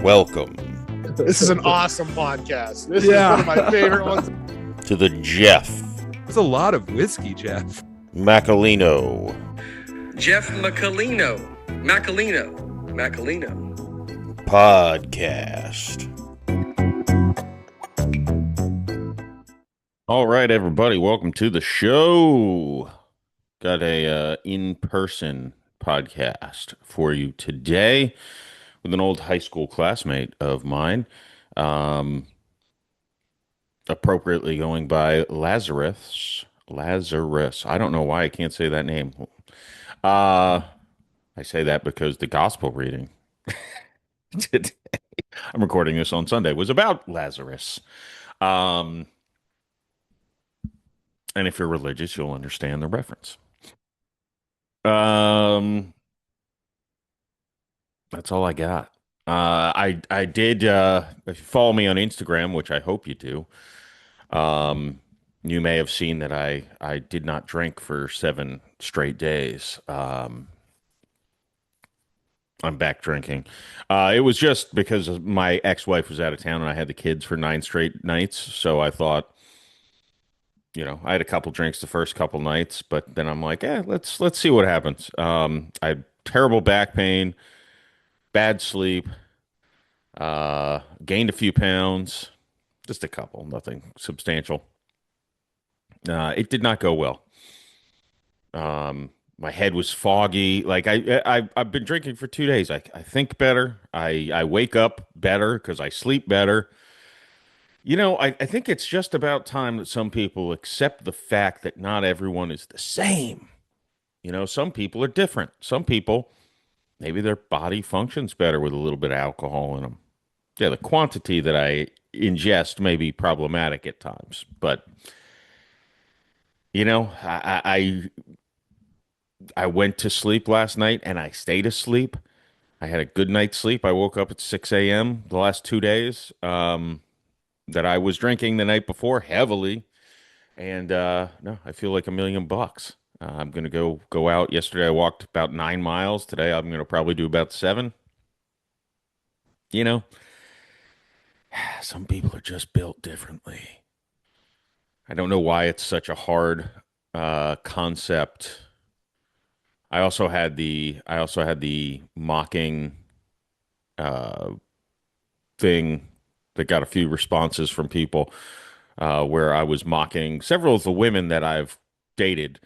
Welcome This is an awesome podcast. This is one of my favorite ones. to the Jeff That's a lot of whiskey, Jeff. Macalino Jeff Macalino. podcast. All right, everybody, welcome to the show. Got a in-person podcast for you today with an old high school classmate of mine, appropriately going by Lazarus. I don't know why I can't say that name. I say that because the gospel reading today, I'm recording this on Sunday, was about Lazarus. And if you're religious, you'll understand the reference. That's all I got. I did if you follow me on Instagram, which I hope you do. You may have seen that I did not drink for 7 straight days. I'm back drinking. It was just because my ex-wife was out of town and I had the kids for 9 straight nights. So I thought, I had a couple drinks the first couple nights, but then I'm like, let's see what happens. I had terrible back pain, bad sleep, gained a few pounds, just a couple, nothing substantial. It did not go well. My head was foggy. Like I've been drinking for 2 days. I think better. I wake up better because I sleep better. I think it's just about time that some people accept the fact that not everyone is the same. Some people are different. Some people, maybe their body functions better with a little bit of alcohol in them. Yeah, the quantity that I ingest may be problematic at times, but I went to sleep last night and I stayed asleep. I had a good night's sleep. I woke up at 6 a.m. the last 2 days that I was drinking the night before heavily. And no, I feel like $1,000,000. I'm going to go out. Yesterday I walked about 9 miles. Today I'm going to probably do about 7. Some people are just built differently. I don't know why it's such a hard concept. I also had the mocking thing that got a few responses from people where I was mocking several of the women that I've dated.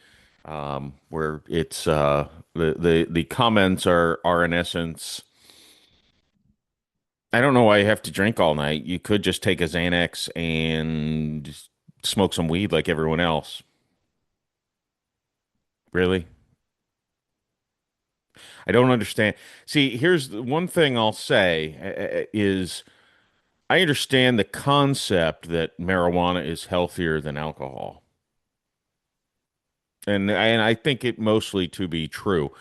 Where it's the comments are in essence, I don't know why you have to drink all night. You could just take a Xanax and smoke some weed like everyone else. Really? I don't understand. See, here's the one thing I'll say is I understand the concept that marijuana is healthier than alcohol. And I think it mostly to be true.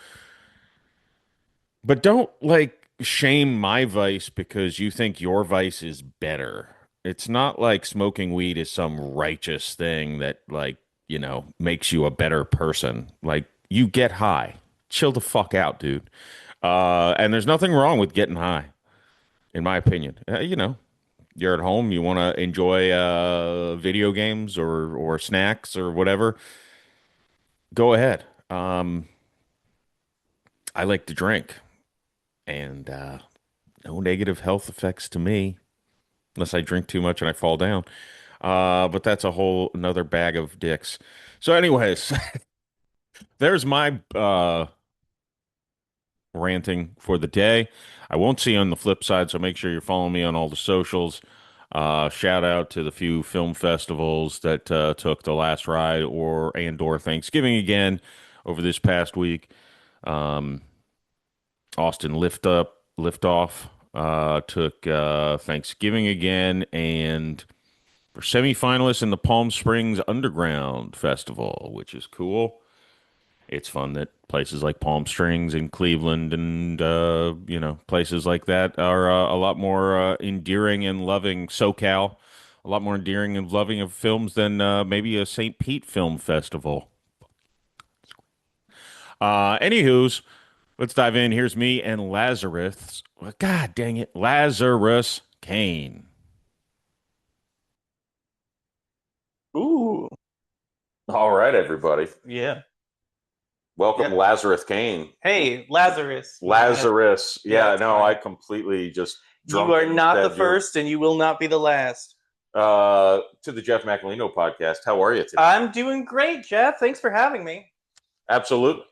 But don't like shame my vice because you think your vice is better. It's not like smoking weed is some righteous thing that makes you a better person. Like you get high. Chill the fuck out, dude. And there's nothing wrong with getting high, in my opinion. You're at home, you want to enjoy video games or snacks or whatever. Go ahead. I like to drink, and no negative health effects to me, unless I drink too much and I fall down. But that's a whole another bag of dicks. So, anyways, there's my ranting for the day. I won't see you on the flip side, so make sure you're following me on all the socials. Shout out to the few film festivals that took the last ride or Thanksgiving again over this past week. Austin Liftoff took Thanksgiving again, and we're semifinalists in the Palm Springs Underground Festival, which is cool. It's fun that places like Palm Springs and Cleveland and places like that are a lot more endearing and loving. SoCal, a lot more endearing and loving of films than maybe a St. Pete Film Festival. Anywho's, Let's dive in. Here's me and Lazarus. God dang it. Lazarus Cain. Ooh, All right, everybody. yeah. Welcome, Yep. Lazarus Cain. Hey, Lazarus. Lazarus. Yeah, Yeah, it's no, fine. I completely just You are drunken not the said first, and you will not be the last. to the Jeff McElino podcast. How are you today? I'm doing great, Jeff. Thanks for having me. Absolutely.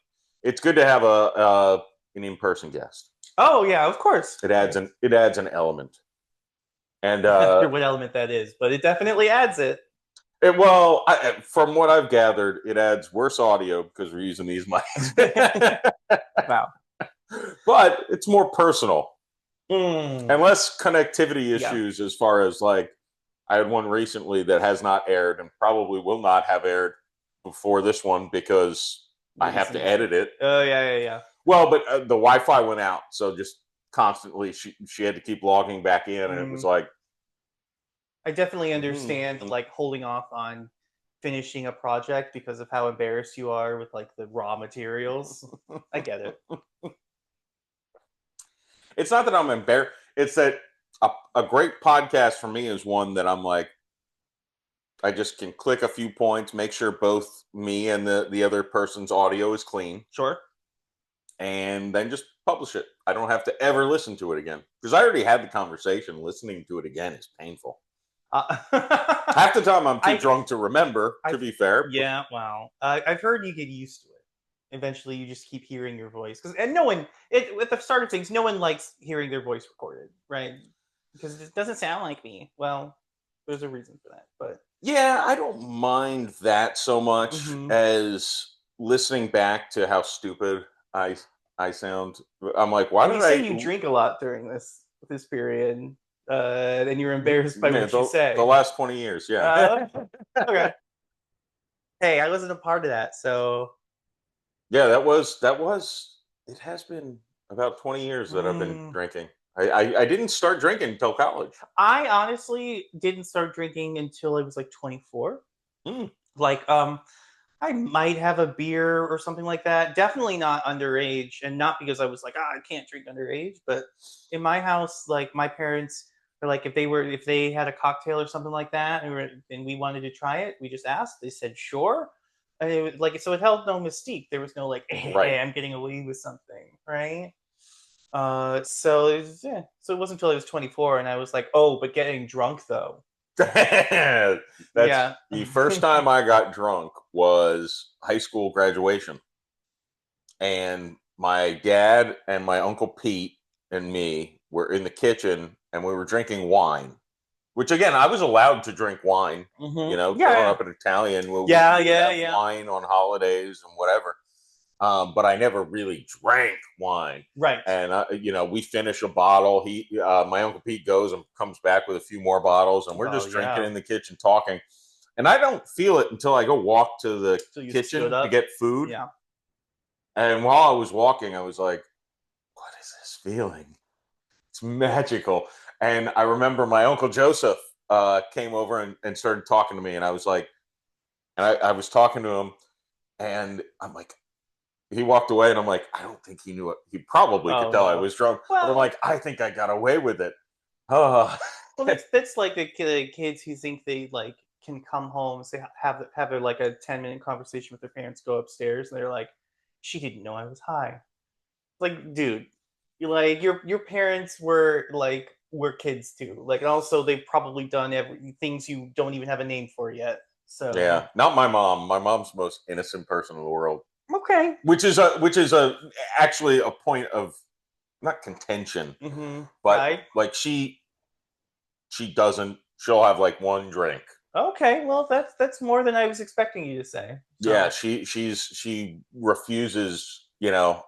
It's good to have an in-person guest. Oh yeah, of course. It adds an element. And Not sure what element that is, but it definitely adds it. from what I've gathered, it adds worse audio because we're using these mics. Wow. But it's more personal. Mm. And less connectivity issues as far as like I had one recently that has not aired and probably will not have aired before this one because I have to edit it. Oh yeah. Well, but the Wi-Fi went out, so just constantly she had to keep logging back in, and it was like I definitely understand like holding off on finishing a project because of how embarrassed you are with like the raw materials. I get it. it's not that I'm embarrassed. It's that a great podcast for me is one that I'm like, I just can click a few points, make sure both me and the other person's audio is clean. Sure. And then just publish it. I don't have to ever listen to it again because I already had the conversation. Listening to it again is painful. Half the time I'm too drunk to remember, to be fair. Yeah, well, I've heard you get used to it. Eventually, you just keep hearing your voice. And no one, at the start of things, no one likes hearing their voice recorded, right? Because it doesn't sound like me. Well, there's a reason for that. But yeah, I don't mind that so much as listening back to how stupid I sound. I'm like, why did you drink a lot during this period? And you're embarrassed by what you say. The last 20 years, yeah. Okay. Hey, I wasn't a part of that, so. Yeah, that was. It has been about 20 years that I've been drinking. I didn't start drinking until college. I honestly didn't start drinking until I was like 24. Like, I might have a beer or something like that. Definitely not underage, and not because I was like, I can't drink underage. But in my house, like my parents were like, if they had a cocktail or something like that, and we wanted to try it, we just asked. They said sure, and it was like so. It held no mystique. There was no like, hey, I'm getting away with something, right? So it wasn't until I was 24, and I was like, oh, but getting drunk though. The first time I got drunk was high school graduation, and my dad and my uncle Pete and me were in the kitchen, and we were drinking wine. Which again, I was allowed to drink wine. You know, growing up an Italian, we have wine on holidays and whatever. But I never really drank wine. Right. And, we finish a bottle. My Uncle Pete goes and comes back with a few more bottles, and we're just drinking in the kitchen talking. And I don't feel it until I go walk to the kitchen to get food. Yeah. And while I was walking, I was like, what is this feeling? It's magical. And I remember my Uncle Joseph came over and started talking to me. And I was like, I was talking to him, and I'm like, he walked away, and I'm like, I don't think he knew it. He probably could tell I was drunk. But I'm like, I think I got away with it. Well, that's like the kids who think they like can come home, say have like a 10-minute conversation with their parents, go upstairs, and they're like, she didn't know I was high. Like, dude, your parents were kids too. Like, and also they've probably done things you don't even have a name for yet. So yeah, not my mom. My mom's the most innocent person in the world. Okay. Which is actually a point of not contention, but like she doesn't. She'll have like one drink. Okay, well that's more than I was expecting you to say. So. Yeah, she refuses.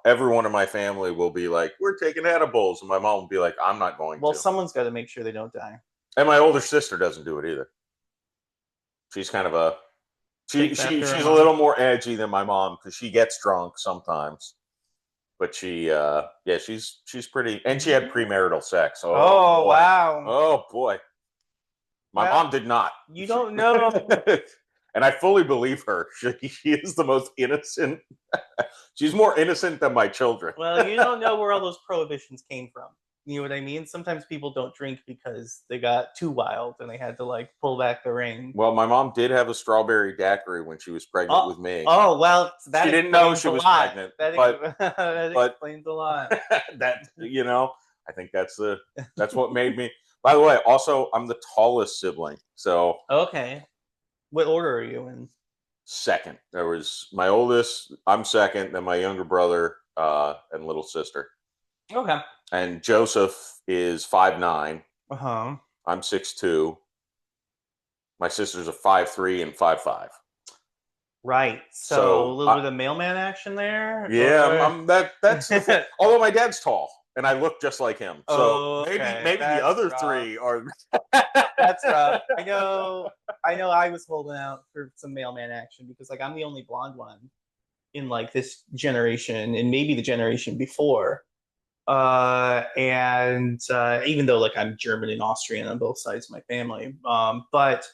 Everyone in my family will be like, "We're taking edibles," and my mom will be like, "I'm not going to." Well, someone's got to make sure they don't die. And my older sister doesn't do it either. She's kind of a. She's a little more edgy than my mom because she gets drunk sometimes, but she's pretty, and she had premarital sex. Oh wow! Oh boy, my mom did not. You don't know. And I fully believe her. She is the most innocent. She's more innocent than my children. Well, you don't know where all those prohibitions came from. You know what I mean? Sometimes people don't drink because they got too wild and they had to like pull back the rein. Well, my mom did have a strawberry daiquiri when she was pregnant with me. Oh, well, that she didn't know she was pregnant. That explains a lot. That, I think that's what made me. By the way, also, I'm the tallest sibling. So okay. What order are you in? Second. There was my oldest, I'm second, then my younger brother and little sister. Okay. And Joseph is 5'9". Uh-huh. I'm 6'2". My sisters are 5'3" and 5'5". Right. So a little bit of mailman action there. Yeah, that's although my dad's tall and I look just like him. So maybe the other three are. That's rough. I know. I was holding out for some mailman action because like I'm the only blonde one in like this generation and maybe the generation before. And even though like I'm German and Austrian on both sides of my family, but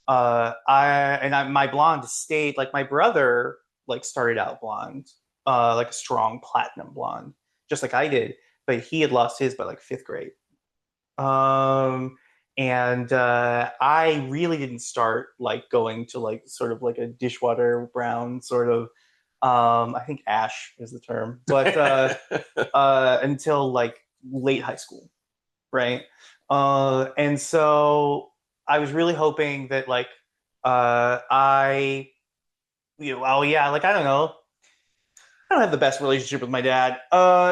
my blonde stayed. Like my brother like started out blonde, like a strong platinum blonde, just like I did, but he had lost his by like 5th grade. And I really didn't start like going to like sort of like a dishwater brown sort of. I think ash is the term, but until like late high school, right? And so I was really hoping that like like I don't know, I don't have the best relationship with my dad.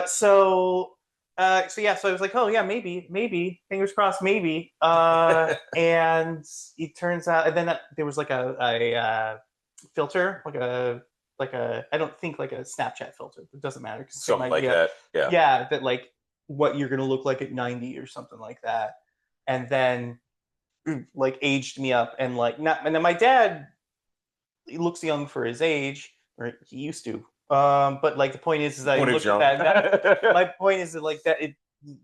So I was like, oh yeah, maybe, fingers crossed, maybe. And it turns out, and then there was like a filter, like a I don't think like a Snapchat filter. It doesn't matter. Something like that. Yeah. Yeah, that like what you're gonna look like at 90 or something like that. And then like aged me up and like not and then my dad he looks young for his age, or he used to. But like the point is that I look at that. My point is that like that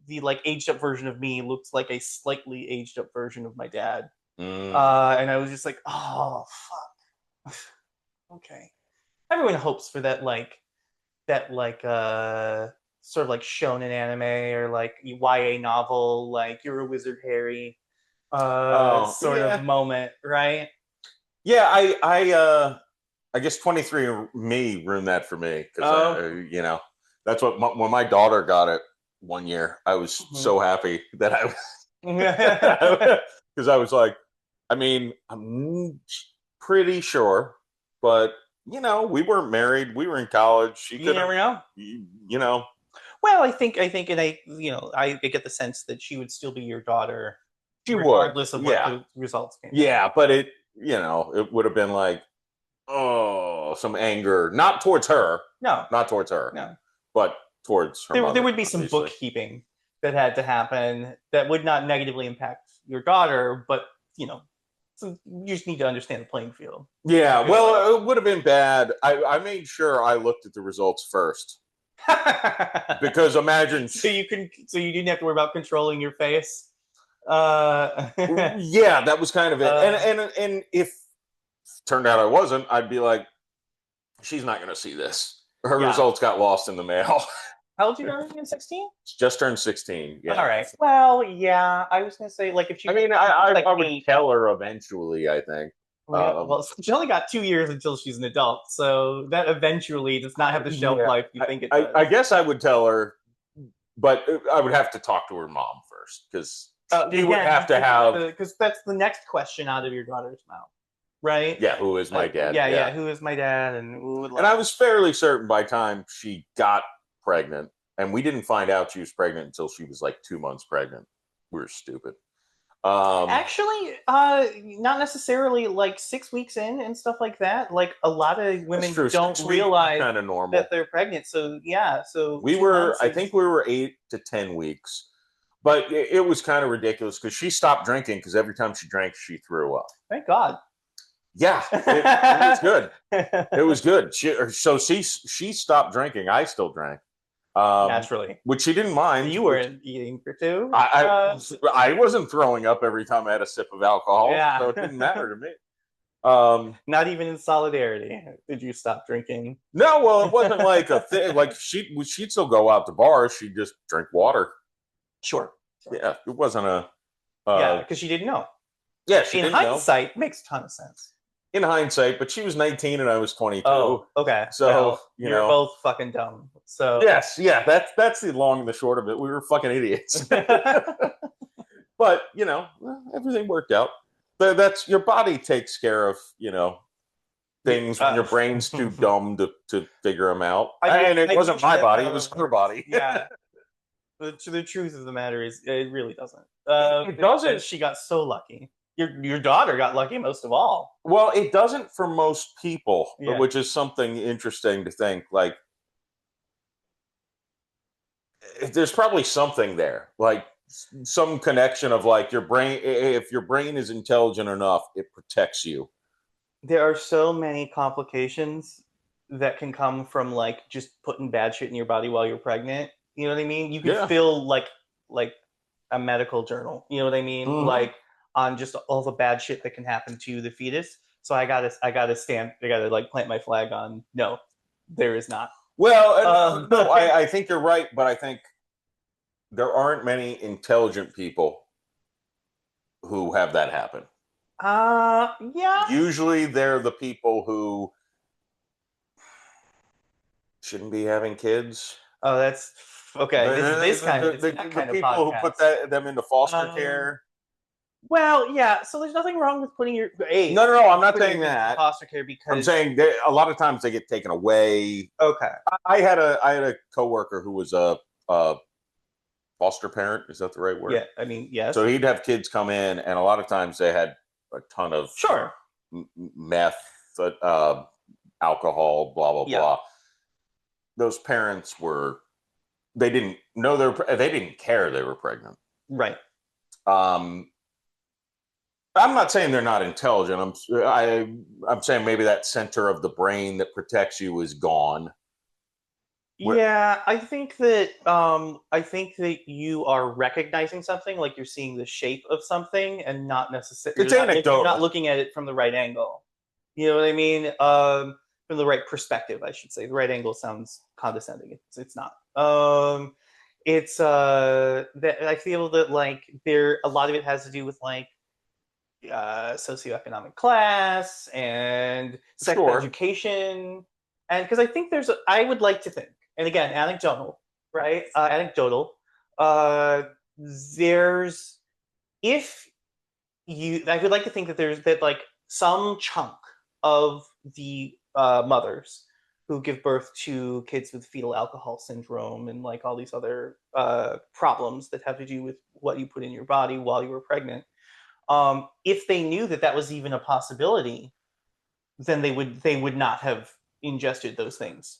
the like aged up version of me looks like a slightly aged up version of my dad. And I was just like, oh fuck. Okay. Everyone hopes for that sort of like shonen anime or like YA novel, like you're a wizard Harry sort of moment, right? Yeah, I guess 23andMe ruined that for me because that's what when my daughter got it one year, I was so happy that I because I was like, I mean, I'm pretty sure, but we weren't married. We were in college. You never know. Well, I think, and I get the sense that she would still be your daughter, regardless of what the results came. Yeah, but it would have been like, some anger, not towards her. No, not towards her. No, but towards her mother. There would be some bookkeeping that had to happen that would not negatively impact your daughter, but so you just need to understand the playing field. Yeah, well, it would have been bad. I made sure I looked at the results first. Because imagine... So you didn't have to worry about controlling your face? Yeah, that was kind of it. And if it turned out I wasn't, I'd be like, she's not going to see this. Her results got lost in the mail. How old are you now? 16? Just turned 16. Yeah. All right. Well, yeah. I was gonna say, like, if she. I mean, I would tell her eventually. I think. Well, she only got 2 years until she's an adult, so that eventually does not have the shelf life you think it does. I guess I would tell her, but I would have to talk to her mom first because she would have to have. Because that's the next question out of your daughter's mouth, right? Yeah. Who is my dad? Yeah. Who is my dad? And I was fairly certain by the time she got pregnant, and we didn't find out she was pregnant until she was like 2 months pregnant. We were stupid. Actually, not necessarily. Like 6 weeks in and stuff like that. Like a lot of women don't realize kind of normal that they're pregnant. So yeah, so we were. I think we were 8 to 10 weeks, but it was kind of ridiculous because she stopped drinking because every time she drank, she threw up. Thank God. Yeah, it was good. It was good. She stopped drinking. I still drank. Naturally, which she didn't mind. You were eating for two. I wasn't throwing up every time I had a sip of alcohol, so it didn't matter to me. Not even in solidarity did you stop drinking. No, well, it wasn't like a thing. Like she'd still go out to bars. She'd just drink water. Sure. Yeah, it wasn't a. Yeah, because she didn't know. Yeah, she in didn't know. hindsight, makes a ton of sense. In hindsight, but she was 19 and I was 22. Oh, okay. So well, you you're know, both fucking dumb. So yes, yeah, that's the long and the short of it. We were fucking idiots. But you know, everything worked out. That's your body takes care of things when your brain's too dumb to figure them out. And it wasn't my body; it was her body. Yeah. The truth of the matter is, it really doesn't. It doesn't. She got so lucky. Your daughter got lucky most of all. Well, it doesn't for most people, Yeah. which is something interesting to think. Like, there's probably something there, like some connection of like your brain. If your brain is intelligent enough, it protects you. There are so many complications that can come from like just putting bad shit in your body while you're pregnant. You know what I mean? You can feel like a medical journal. You know what I mean? Mm-hmm. Like on just all the bad shit that can happen to the fetus. So I gotta like plant my flag on. No, there is not. Well, no, I think you're right, but I think there aren't many intelligent people who have that happen. Yeah. Usually they're the people who shouldn't be having kids. Oh, that's okay. This kind of the people who put them into foster care. Well, yeah. So there's nothing wrong with putting your No. I'm not saying that foster care because I'm saying a lot of times they get taken away. Okay. I had a coworker who was a foster parent. Is that the right word? Yeah. I mean, yes. So he'd have kids come in, and a lot of times they had a ton of meth, alcohol, blah blah blah. Those parents they didn't know they didn't care they were pregnant. Right. I'm not saying they're not intelligent. I'm saying maybe that center of the brain that protects you is gone. Yeah, I think that you are recognizing something, like you're seeing the shape of something, and not necessarily. It's anecdotal. You're not looking at it from the right angle. You know what I mean? From the right perspective, I should say. The right angle sounds condescending. It's not. It's that I feel that like a lot of it has to do with like socioeconomic class and sex education, and because I think I would like to think, and again, anecdotal, right? Anecdotal. I would like to think that there's like some chunk of the mothers who give birth to kids with fetal alcohol syndrome and like all these other problems that have to do with what you put in your body while you were pregnant. If they knew that was even a possibility, then they would not have ingested those things.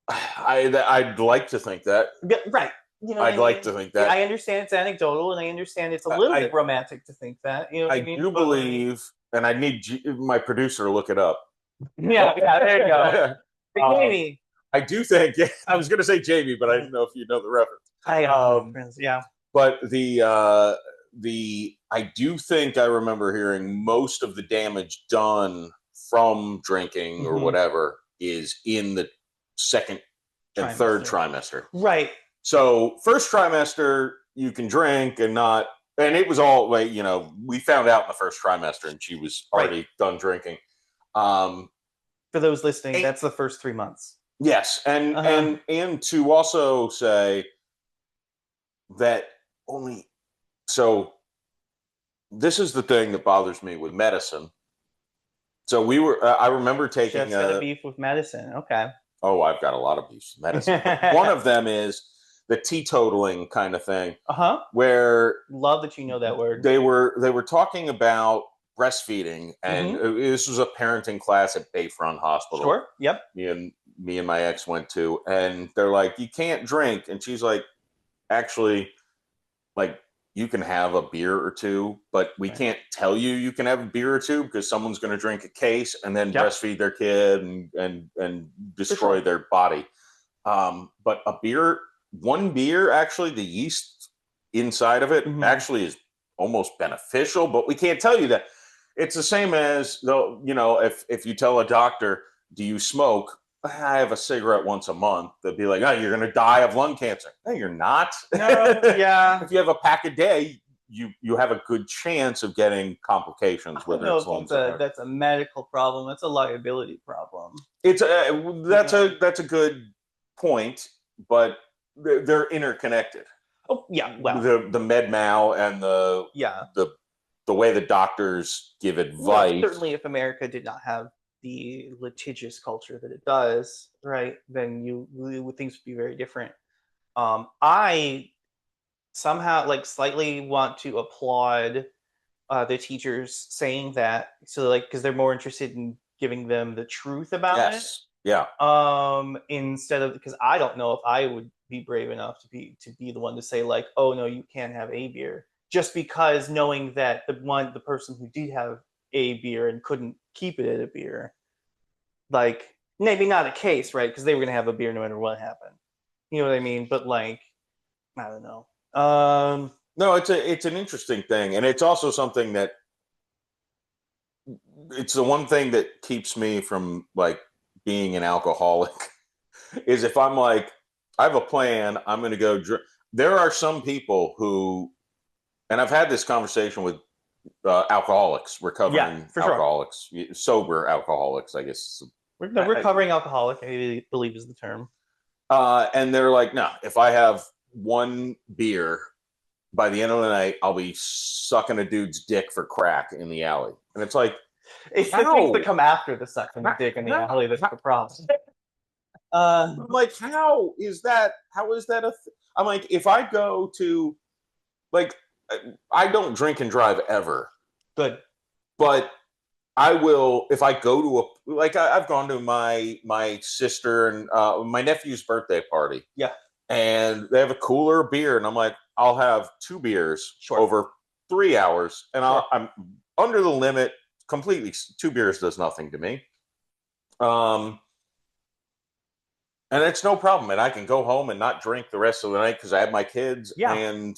I'd like to think that. Right. You know, I'd like to think that. I understand it's anecdotal, and I understand it's a little bit romantic to think that. You know, I do believe, and I need my producer to look it up. Yeah, there you go. Jamie. I do think. I was going to say Jamie, but I didn't know if you know the reference. Yeah. But I do think I remember hearing most of the damage done from drinking or whatever is in the second and third trimester. Right. So first trimester you can drink and it was all like, we found out in the first trimester and she was already done drinking. For those listening, that's the first 3 months. Yes. And to also say that this is the thing that bothers me with medicine. So I remember taking Jeff's got a beef with medicine. Okay. Oh, I've got a lot of beefs with medicine. One of them is the teetotaling kind of thing. Where love that you know that word. They were talking about breastfeeding, and this was a parenting class at Bayfront Hospital. Sure. Yep. Me and my ex went to, and they're like, "You can't drink," and she's like, "Actually, like you can have a beer or two, but we can't tell you can have a beer or two because someone's going to drink a case and then breastfeed their kid and destroy their body. But one beer, actually, the yeast inside of it actually is almost beneficial, but we can't tell you that." It's the same as though, if you tell a doctor, do you smoke? I have a cigarette once a month. They'll be like, oh, you're going to die of lung cancer. No, you're not. No, yeah. If you have a pack a day, you have a good chance of getting complications, whether it's lungs or that's a medical problem. That's a liability problem. That's a good point, but they're interconnected. Oh yeah, well, the med mal and the way the doctors give advice. Well, certainly, if America did not have the litigious culture that it does, right, then things would be very different. I somehow slightly want to applaud the teachers saying that, so because they're more interested in giving them the truth about it. Yeah. Instead of, because I don't know if I would be brave enough to be the one to say oh no, you can't have a beer, just because knowing that the person who did have a beer and couldn't keep it at a beer, maybe not a case, right? Because they were gonna have a beer no matter what happened. You know what I mean? But I don't know. No, it's an interesting thing, and it's also something that it's the one thing that keeps me from being an alcoholic is if I'm I have a plan, I'm going to go drink. There are some people who, and I've had this conversation with alcoholics, recovering alcoholics, sure. Sober alcoholics, I guess. Recovering alcoholic, I believe is the term. And they're like, no, if I have one beer, by the end of the night, I'll be sucking a dude's dick for crack in the alley. And it's it's the things that come after the sucking the dick in the alley that's the problem. I'm like, how is that I'm like, if I go to, I don't drink and drive ever. Good. But I will, if I go to I've gone to my sister and my nephew's birthday party. Yeah. And they have a cooler of beer, and I'm like, I'll have 2 beers over 3 hours, and I'm under the limit completely. 2 beers does nothing to me. And it's no problem, and I can go home and not drink the rest of the night because I have my kids, and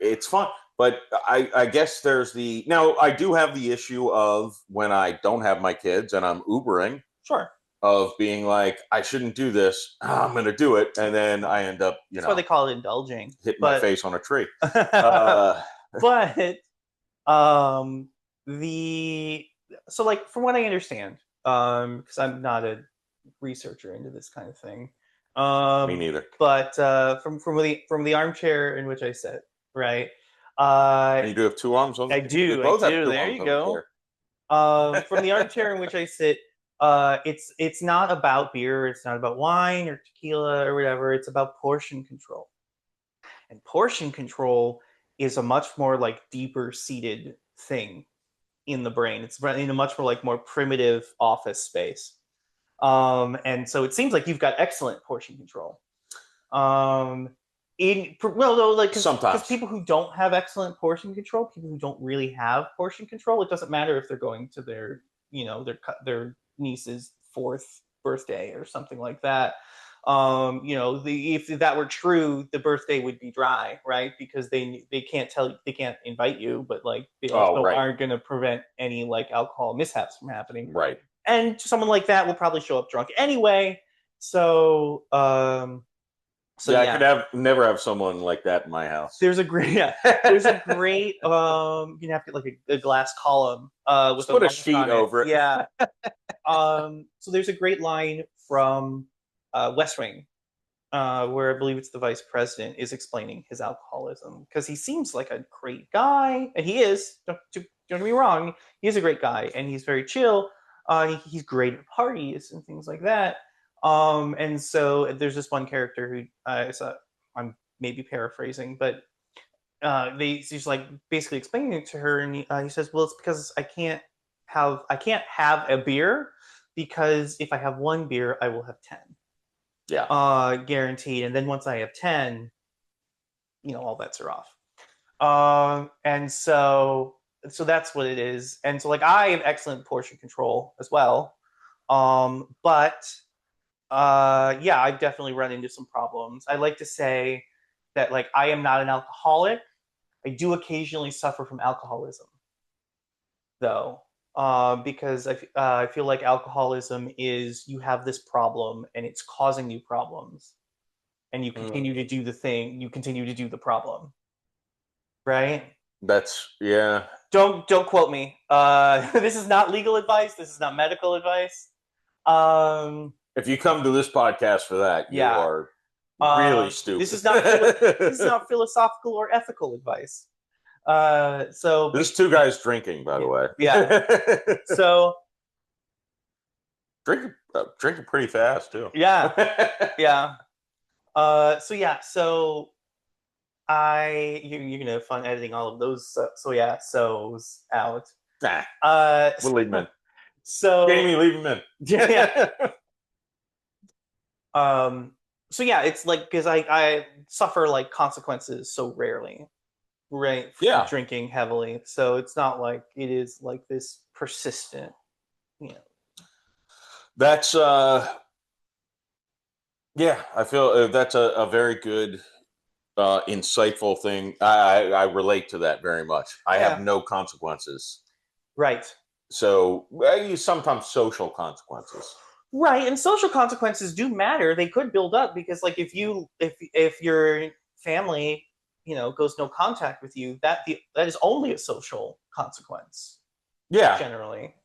it's fun. But I guess now I do have the issue of when I don't have my kids and I'm Ubering. Sure. Of being I shouldn't do this. I'm going to do it, and then I end up, That's why they call it indulging. Hitting my face on a tree. But from what I understand, because I'm not a researcher into this kind of thing. Me neither. But from the armchair in which I sit, right? And you do have 2 arms on. I do. Both I have do. 2 There arms you go. From the armchair in which I sit, it's not about beer. It's not about wine or tequila or whatever. It's about portion control. And portion control is a much more deeper seated thing in the brain. It's in a much more primitive office space. And so it seems like you've got excellent portion control. Because people who don't have excellent portion control, people who don't really have portion control, it doesn't matter if they're going to their niece's 4th birthday or something like that. If that were true, the birthday would be dry, right? Because they can't invite you, but they also aren't going to prevent any alcohol mishaps from happening, right? And someone like that will probably show up drunk anyway. So I could never have someone like that in my house. There's a great you can have to get a glass column with put a sheet over it. Yeah. So there's a great line from West Wing, where I believe it's the vice president is explaining his alcoholism, because he seems like a great guy, and he is. Don't get me wrong, he is a great guy, and he's very chill. He's great at parties and things like that. And so there's this one character who I'm maybe paraphrasing, but he's basically explaining it to her, and he says, well, it's because I can't have a beer, because if I have 1 beer, I will have 10. Yeah. Guaranteed. And then once I have 10, all bets are off. And so that's what it is. And so I have excellent portion control as well. But I've definitely run into some problems. I like to say that I am not an alcoholic. I do occasionally suffer from alcoholism. though, because I feel like alcoholism is you have this problem and it's causing you problems, and you continue to do the thing, you continue to do the problem, right? Yeah. Don't quote me. This is not legal advice. This is not medical advice. If you come to this podcast for that, you Yeah. are really stupid. This is not philosophical or ethical advice. So there's two guys drinking, by the way. Yeah. So drinking pretty fast too. Yeah. Yeah. So you're gonna have fun editing all of those. So's out. Nah, we'll leave them in. So Jamie, leave them in. Yeah. So yeah, it's like because I suffer like consequences so rarely, right? Yeah. Drinking heavily, so it's not like it is like this persistent, That's yeah, I feel that's a very good, insightful thing. I relate to that very much. I have no consequences. Right. So sometimes social consequences. Right, and social consequences do matter. They could build up because, like, if your family, goes no contact with you, that is only a social consequence. Yeah. Generally.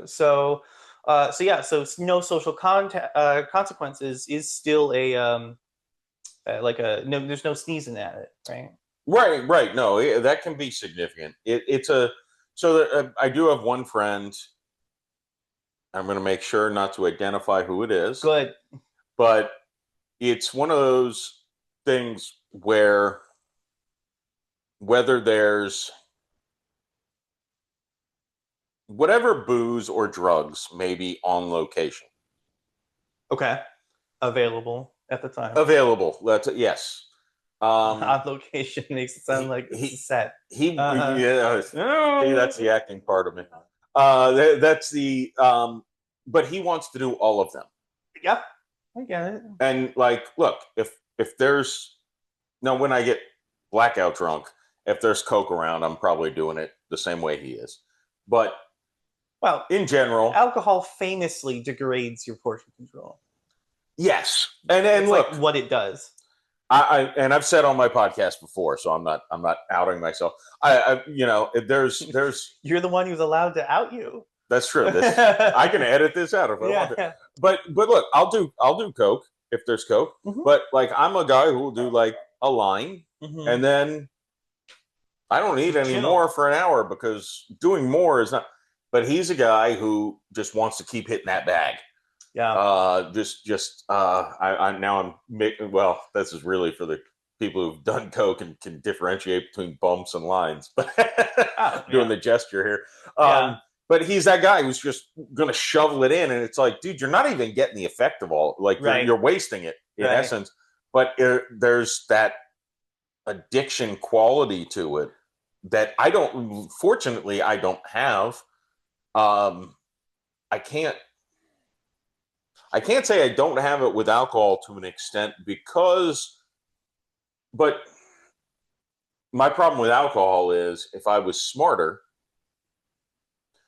So no social consequences is still no. There's no sneezing at it, right? Right. No, that can be significant. I do have one friend. I'm going to make sure not to identify who it is. Good. But it's one of those things where whether there's whatever booze or drugs may be on location. Okay. Available at the time. Available. Yes. On location makes it sound like it's a set. See, that's the acting part of me. That's the but he wants to do all of them. Yep, I get it. And like, look, if there's when I get blackout drunk, if there's Coke around, I'm probably doing it the same way he is. But in general, alcohol famously degrades your portion control. Yes, and look like what it does. I've said on my podcast before, so I'm not outing myself. There's you're the one who's allowed to out you. That's true. I can edit this out if I want to. But look, I'll do Coke if there's Coke. Mm-hmm. But like I'm a guy who will do like a line, and then I don't need any more for an hour because doing more is not. But he's a guy who just wants to keep hitting that bag. Yeah. I'm making. Well, this is really for the people who've done Coke and can differentiate between bumps and lines, but doing the gesture here. But he's that guy who's just going to shovel it in, and it's like, dude, you're not even getting the effect of all. Like you're wasting it in essence. But there's that addiction quality to it that I don't. Fortunately, I don't have. I can't say I don't have it with alcohol to an extent but my problem with alcohol is if I was smarter.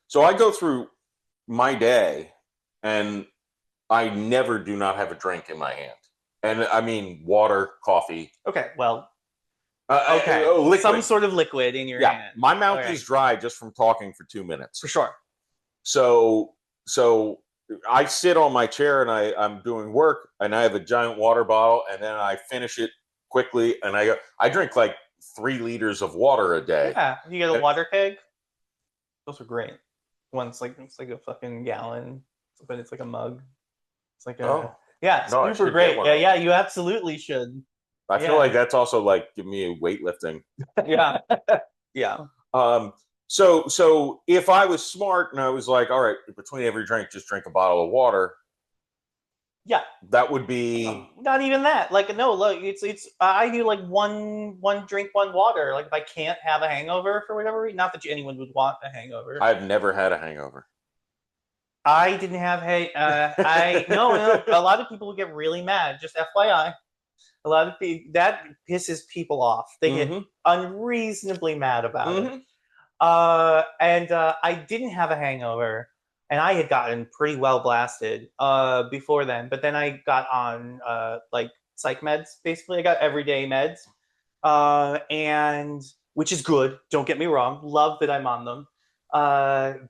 So I go through my day and I never do not have a drink in my hand. And I mean water, coffee. Okay, well, liquid. Some sort of liquid in your hand. My mouth is dry just from talking for 2 minutes. For sure. So I sit on my chair and I'm doing work and I have a giant water bottle and then I finish it quickly and I drink like 3 liters of water a day. Yeah, you get a water keg. Those are great. It's like a fucking gallon, but it's like a mug. It's like super great. Yeah, you absolutely should. I feel like that's also like give me weightlifting. Yeah. So if I was smart and I was like, all right, between every drink, just drink a bottle of water. Yeah, that would be not even that. Like, no, look, it's I do like one drink, one water. Like if I can't have a hangover for whatever reason, not that anyone would want a hangover. I've never had a hangover. I didn't have no. A lot of people get really mad. Just FYI, a lot of people that pisses people off. They get unreasonably mad about it. And I didn't have a hangover, and I had gotten pretty well blasted before then. But then I got on like psych meds. Basically, I got everyday meds, and which is good. Don't get me wrong. Love that I'm on them.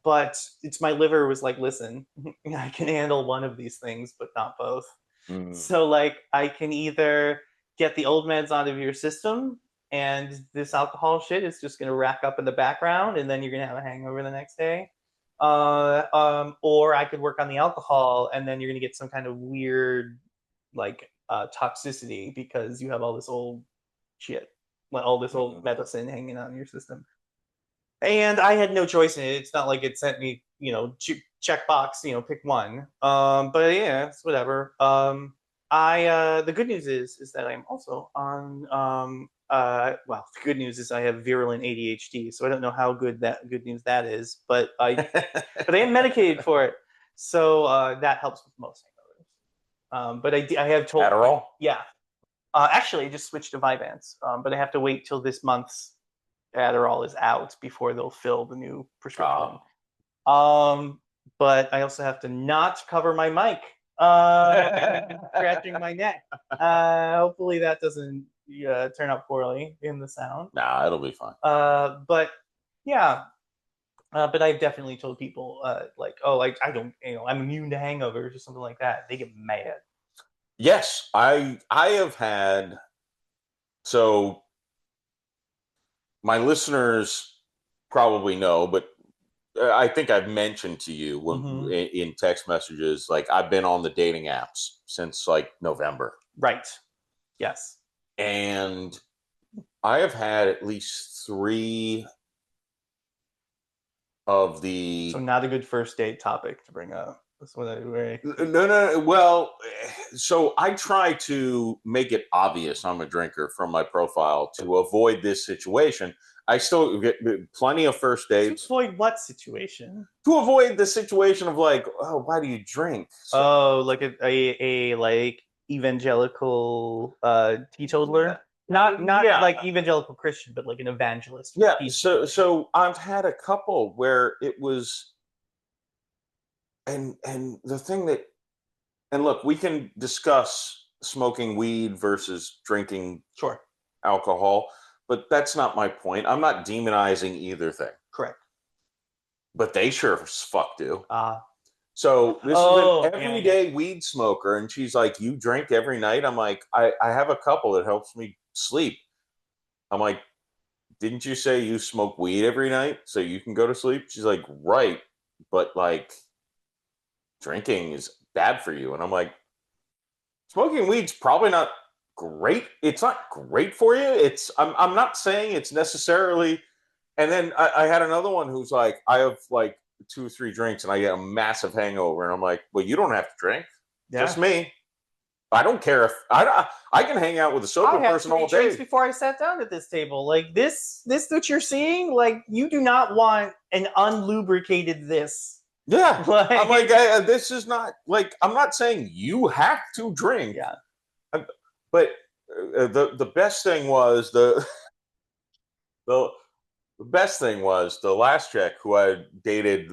But it's my liver was like, listen, I can handle one of these things, but not both. So like, I can either get the old meds out of your system, and this alcohol shit is just going to rack up in the background, and then you're going to have a hangover the next day. Or I could work on the alcohol, and then you're going to get some kind of weird like toxicity because you have all this old shit, all this old medicine hanging out in your system. And I had no choice in it. It's not like it sent me, check box, pick one. But yeah, it's whatever. I the good news is that I'm also on well, the good news is I have virulent ADHD, so I don't know how good news that is, but I am medicated for it, so that helps with most hangovers. But I have told Adderall. Yeah, actually, I just switched to Vyvanse, but I have to wait till this month's Adderall is out before they'll fill the new prescription. But I also have to not cover my mic, scratching my neck. Hopefully that doesn't turn out poorly in the sound. Nah, it'll be fine. But yeah, but I've definitely told people like, oh, like I don't, I'm immune to hangovers or something like that. They get mad. Yes, I have had. So my listeners probably know, but I think I've mentioned to you when, in text messages, like I've been on the dating apps since like November. Right. Yes. And I have had at least 3 of the. So not a good first date topic to bring up. That's what No. Well, so I try to make it obvious I'm a drinker from my profile to avoid this situation. I still get plenty of first dates. To avoid what situation? To avoid the situation of like, oh, why do you drink? So, like a like evangelical teetotaler. Not like evangelical Christian, but like an evangelist. Yeah. So I've had a couple where it was, and the thing that, and look, we can discuss smoking weed versus drinking alcohol, but that's not my point. I'm not demonizing either thing. Correct. But they sure as fuck do. So this is an everyday weed smoker, and she's like, "You drink every night?" I'm like, I have a couple that helps me sleep. I'm like, didn't you say you smoke weed every night so you can go to sleep? She's like, right, but like drinking is bad for you. And I'm like, smoking weed's probably not great. It's not great for you. I'm not saying it's necessarily. And then I had another one who's like, I have like 2 or 3 drinks and I get a massive hangover. And I'm like, well, you don't have to drink. Yeah. Just me. I don't care if I can hang out with a sober person all day. Drinks before I sat down at this table. Like this that you're seeing, like you do not want an unlubricated this. Yeah. I'm like, this is not like, I'm not saying you have to drink. Yeah. But the best thing was the best thing was the last chick who I dated,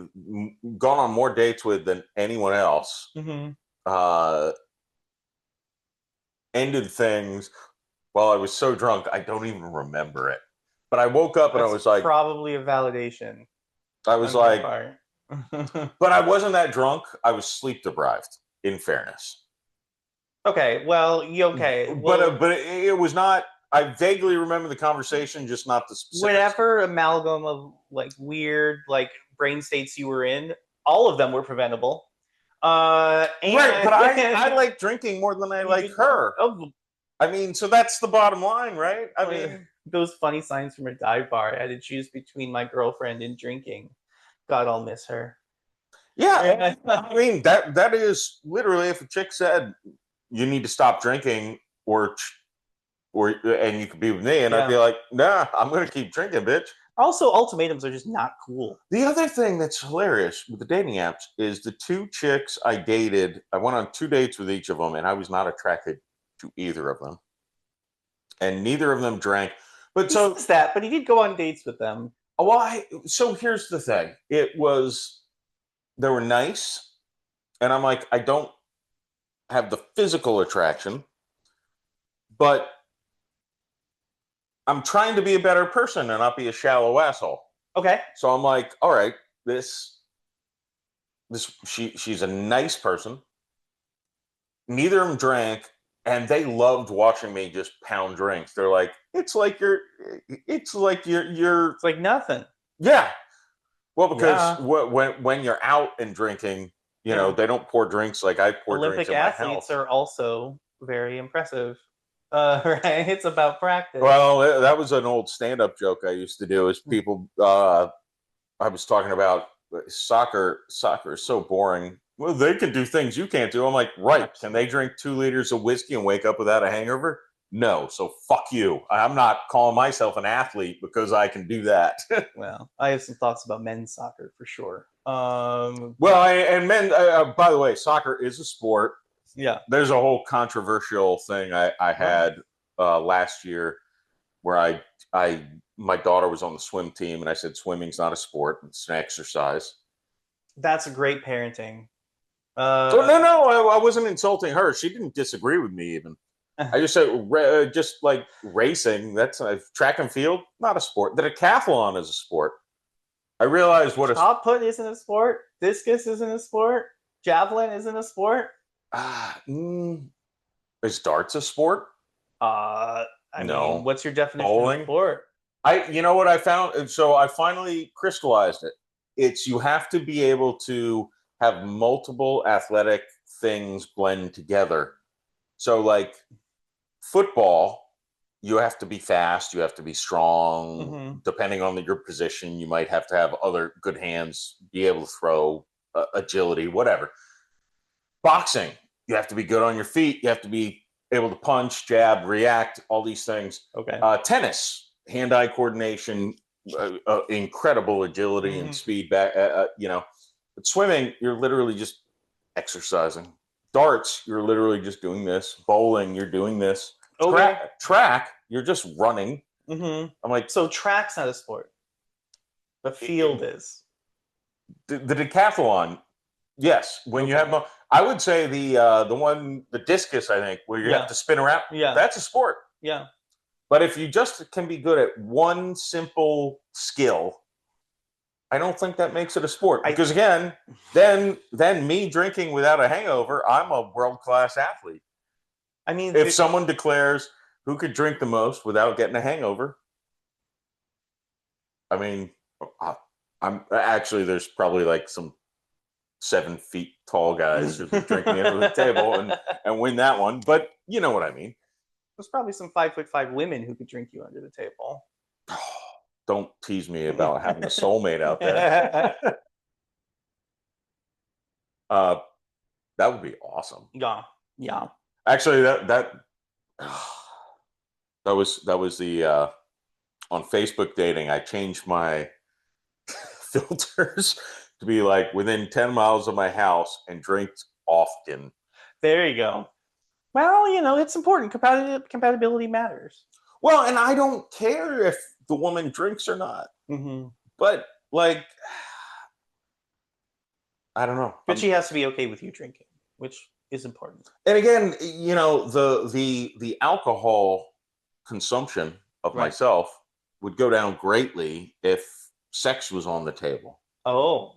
gone on more dates with than anyone else. Ended things while I was so drunk I don't even remember it. But I woke up and I was like, probably a validation. I was like, but I wasn't that drunk. I was sleep deprived. In fairness. Okay. Well, but it was not. I vaguely remember the conversation, just not the specifics. Whatever amalgam of like weird like brain states you were in, all of them were preventable. Right, but I like drinking more than I like her. I mean, so that's the bottom line, right? I mean, those funny signs from a dive bar. I had to choose between my girlfriend and drinking. God, I'll miss her. Yeah, I mean that is literally if a chick said you need to stop drinking or and you could be with me, and I'd be like, nah, I'm gonna keep drinking, bitch. Also, ultimatums are just not cool. The other thing that's hilarious with the dating apps is the 2 chicks I dated. I went on 2 dates with each of them, and I was not attracted to either of them, and neither of them drank. But he did go on dates with them. Well, so here's the thing. They were nice, and I'm like, I don't have the physical attraction, but I'm trying to be a better person and not be a shallow asshole. Okay. So I'm like, all right, she's a nice person. Neither of them drank, and they loved watching me just pound drinks. They're like, it's like you're It's like nothing. yeah. Well, because Yeah. when you're out and drinking, they don't pour drinks like I pour drinks Olympic in my athletes house. are also very impressive. Right? It's about practice. Well, that was an old stand-up joke I used to do. Is people? I was talking about soccer. Soccer is so boring. Well, they can do things you can't do. I'm like, right? Can they drink 2 liters of whiskey and wake up without a hangover? No. So fuck you. I'm not calling myself an athlete because I can do that. Well, I have some thoughts about men's soccer for sure. And men. By the way, soccer is a sport. Yeah. There's a whole controversial thing I had last year where my daughter was on the swim team and I said swimming's not a sport, it's an exercise. That's great parenting. No, I wasn't insulting her. She didn't disagree with me even. I just said just like racing, that's track and field, not a sport. The decathlon is a sport. I realized what shot put isn't a sport. Discus isn't a sport. Javelin isn't a sport. Is darts a sport? I no. mean, what's your definition Bowling? of sport? You know what I found? So I finally crystallized it. It's you have to be able to have multiple athletic things blend together. So like football, you have to be fast, you have to be strong. Mm-hmm. Depending on your position, you might have to have other good hands, be able to throw, agility, whatever. Boxing, you have to be good on your feet. You have to be able to punch, jab, react, all these things. Okay. Tennis, hand-eye coordination, incredible agility and speed back. But swimming, you're literally just exercising. Darts, you're literally just doing this. Bowling, you're doing this. Okay. Track, you're just running. Mm-hmm. I'm like, so track's not a sport. The field is. The decathlon, yes. When you have, I would say the discus, I think, where you have to spin around. Yeah, that's a sport. Yeah. But if you just can be good at one simple skill, I don't think that makes it a sport. Because again, then me drinking without a hangover, I'm a world-class athlete. I mean, if someone declares who could drink the most without getting a hangover, I mean, I'm actually, there's probably like some 7 feet tall guys who've been drinking under the table and win that one. But you know what I mean. There's probably some 5'5" women who could drink you under the table. Don't tease me about having a soulmate out there. That would be awesome. Yeah. Actually, that was the on Facebook dating. I changed my filters to be like within 10 miles of my house and drinked often. There you go. Well, it's important. Compatibility matters. Well, and I don't care if the woman drinks or not. Mm-hmm. But like, I don't know. But she has to be okay with you drinking, which is important. And again, the alcohol consumption of myself would go down greatly if sex was on the table. Oh.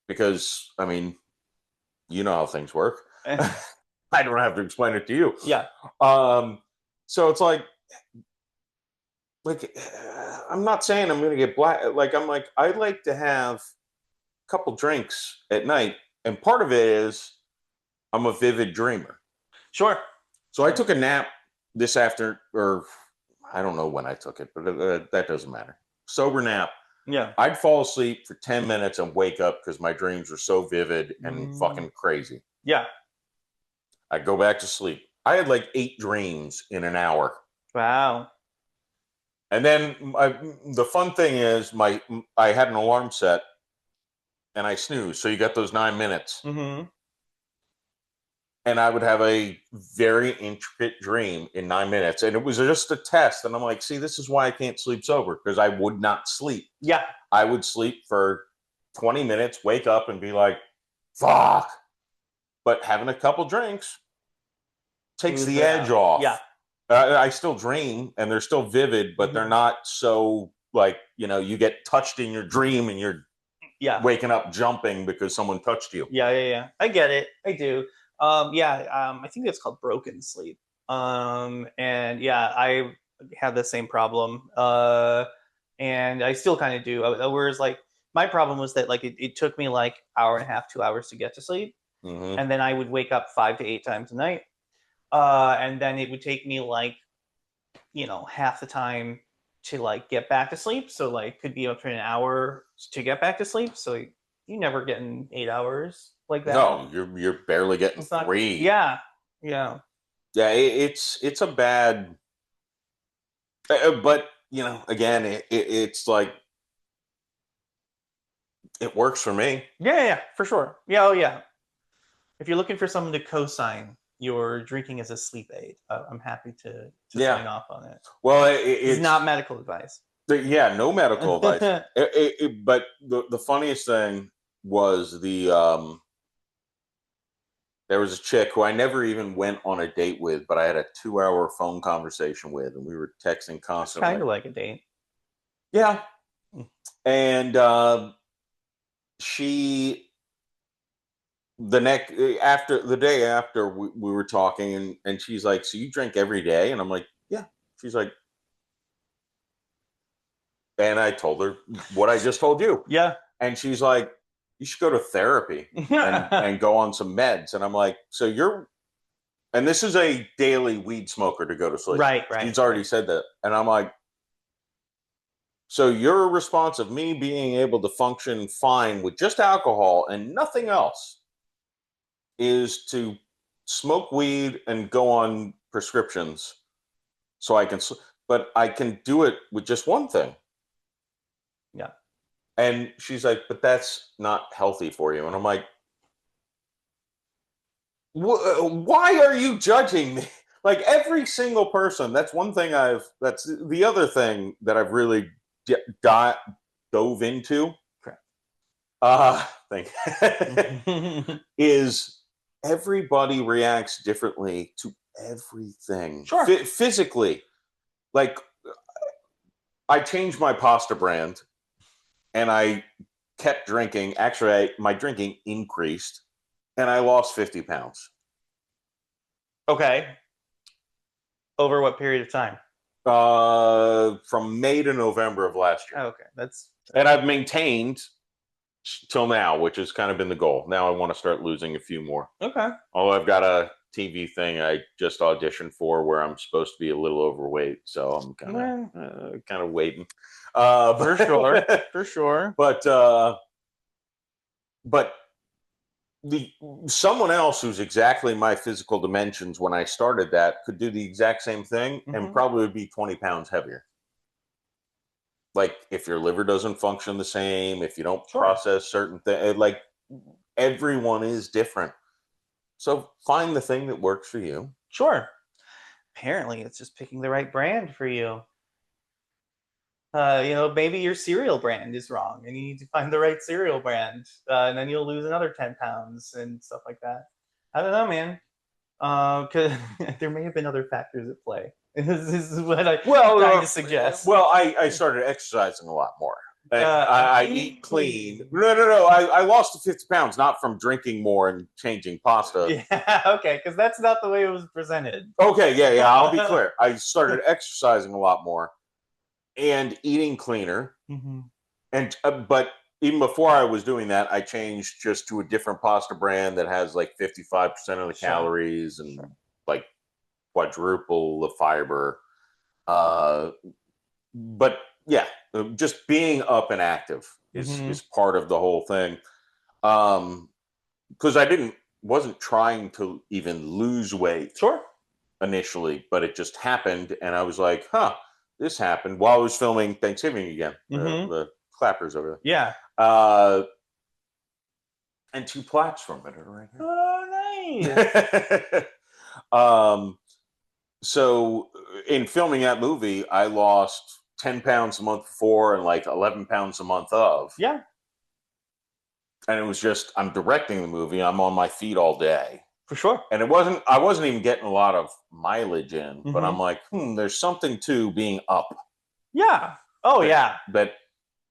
Because, I mean, you know how things work. I don't have to explain it to you. Yeah. So it's like I'm not saying I'm going to get black. I like to have a couple drinks at night. And part of it is I'm a vivid dreamer. Sure. So I took a nap this afternoon, or I don't know when I took it, but that doesn't matter. Sober nap. Yeah. I'd fall asleep for 10 minutes and wake up because my dreams were so vivid and fucking crazy. Yeah. I'd go back to sleep. I had like 8 dreams in an hour. Wow. And then the fun thing is I had an alarm set and I snoozed. So you got those 9 minutes. Mm-hmm. and I would have a very intricate dream in 9 minutes. And it was just a test. And I'm like, see, this is why I can't sleep sober, because I would not sleep. Yeah. I would sleep for 20 minutes, wake up and be like, fuck. But having a couple drinks takes the edge off. Yeah. I still dream and they're still vivid, but they're not so like, you get touched in your dream and you're waking up jumping because someone touched you. Yeah. I get it. I do. I think it's called broken sleep. And yeah, I have the same problem. And I still kind of do. Whereas like my problem was that like it took me like hour and a half, 2 hours to get to sleep. And then I would wake up 5 to 8 times a night. And then it would take me like, half the time to like get back to sleep. So like could be up to an hour to get back to sleep. So you never getting 8 hours like that. No, you're barely getting 3. Yeah. It's a bad, but again, it's like it works for me. Yeah, for sure. Yeah. If you're looking for someone to co-sign your drinking as a sleep aid, I'm happy to sign off on it. Well, it's not medical advice. Yeah, no medical advice. But the funniest thing was there was a chick who I never even went on a date with, but I had a 2-hour phone conversation with, and we were texting constantly. Kind of like a date. Yeah. And she, the day after we were talking, and she's like, so you drink every day? And I'm like, yeah. She's like, and I told her what I just told you. Yeah. And she's like, you should go to therapy and go on some meds. And I'm like, and this is a daily weed smoker to go to sleep. Right. She's already said that. And I'm like, so your response of me being able to function fine with just alcohol and nothing else is to smoke weed and go on prescriptions so I can, but I can do it with just one thing. Yeah. And she's like, but that's not healthy for you. And I'm like, why are you judging me? Like every single person, that's one thing that's the other thing that I've really dove into. Is everybody reacts differently to everything. Sure. Physically. Like I changed my pasta brand and I kept drinking. Actually, my drinking increased and I lost 50 pounds. Okay. Over what period of time? From May to November of last year. Okay. And I've maintained till now, which has kind of been the goal. Now I want to start losing a few more. Okay. Although I've got a TV thing I just auditioned for where I'm supposed to be a little overweight, so I'm kind of waiting. For sure. But someone else who's exactly my physical dimensions when I started that could do the exact same thing and probably be 20 pounds heavier. Like if your liver doesn't function the same, if you don't process certain things, like everyone is different. So find the thing that works for you. Sure. Apparently it's just picking the right brand for you. Maybe your cereal brand is wrong and you need to find the right cereal brand. And then you'll lose another 10 pounds and stuff like that. I don't know, man. Because there may have been other factors at play. This is what I'm trying to suggest. Well, I started exercising a lot more. I eat clean. No. I lost the 50 pounds, not from drinking more and changing pasta. Yeah, okay, because that's not the way it was presented. Okay, yeah, I'll be clear. I started exercising a lot more and eating cleaner. And but even before I was doing that, I changed just to a different pasta brand that has like 55% of the calories and like quadruple the fiber. But yeah, just being up and active is part of the whole thing. Because I wasn't trying to even lose weight initially, but it just happened. And I was like, this happened while I was filming Thanksgiving again. The clappers over there. Yeah. And 2 plaques from it are right here. Oh, Nice. So in filming that movie, I lost 10 pounds a month before and like 11 pounds a month of. Yeah. And it was just, I'm directing the movie. I'm on my feet all day. For sure. And I wasn't even getting a lot of mileage in, but I'm like, there's something to being up. Yeah. Oh, yeah.